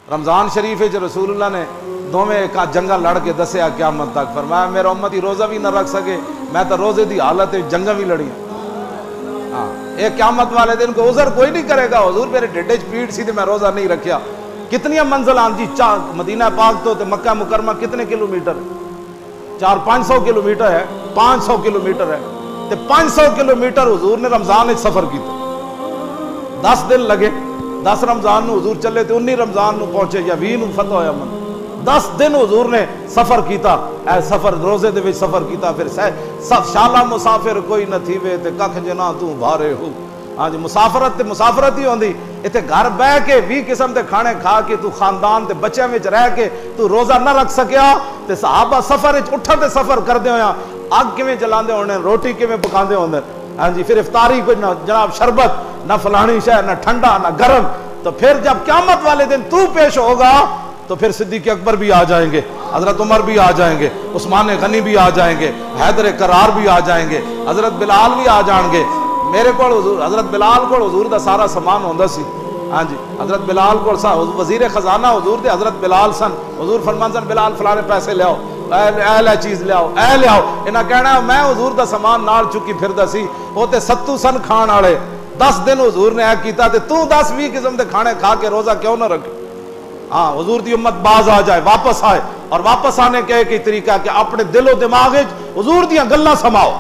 रमज़ान शरीफ च रसूलुल्लाह ने दोवें एक जंगा लड़ के दसिया क़यामत तक, फरमाया मेरा उम्मती रोज़ा भी ना रख सके, मैं तो रोज़े की हालत जंगा भी लड़िया। हाँ, एक क़यामत वाले दिन को उज़र कोई नहीं करेगा, हुजूर मेरे ढिड्डे च पीड़ सी मैं रोज़ा नहीं रखा। कितनी मंजिल आंदी मदीना पाक तो मक्का मुकरमा कितने किलोमीटर है? 400-500 किलोमीटर है, 500 किलोमीटर है। तो 500 किलोमीटर हुजूर ने रमज़ान में सफ़र किया। 10 दिन लगे, 10 रमज़ान हुजूर चले तो 19 रमज़ान पहुंचे या 20 फतह होया मन। 10 दिन हुजूर ने सफ़र किया, सफ़र रोज़े दे विच सफ़र किया। फिर सब शाला मुसाफिर कोई न थीवे ते कख जना तू भारे हो। हाँ जी, मुसाफरत मुसाफरत ही होंगी। इतने घर बह के 20 किस्म के खाने खा के तू खानदान के बच्चों में रह के तू रोज़ा न रख सकिया। तो सहाबा सफ़र उठते सफ़र करते हो, अग किवें जलाते होने, रोटी किवें पकाते होंगे। हाँ जी, फिर इफ्तारी कोई ना जनाब शरबत, ना फलानी शह, ना ठंडा ना गर्म। तो फिर जब क़यामत वाले दिन तू पेश होगा तो फिर सिद्दीक़ अकबर भी आ जाएंगे, हज़रत उमर भी आ जाएंगे, उस्मान गनी भी आ जाएंगे, हैदर करार भी आ जाएंगे, हज़रत बिलाल भी आ जाएंगे। मेरे को हज़रत बिलाल को हुजूर दा सारा समान होंदा सी। हाँ जी, हज़रत बिलाल को वज़ीर खजाना हुजूर दे हज़रत बिलाल सन। हुजूर फरमाते सन बिलाल फलाने पैसे लियाओ, ए चीज़ लियाओ, ए लियाओ। इन्हें कहना मैं हुजूर दा समान नाल चुकी फिरदा सी। वो ते सत्तू सन खाण वाले। 10 दिन हुजूर ने ऐ कीता ते तू 10-20 किस्म के खाने खा के रोज़ा क्यों ना रखे? हाँ, हुजूर दी उम्मत बाज आ जाए, वापस आए। और वापस आने के एक ही तरीका कि अपने दिलो दिमाग हुजूर दियां गल्लां समाओ।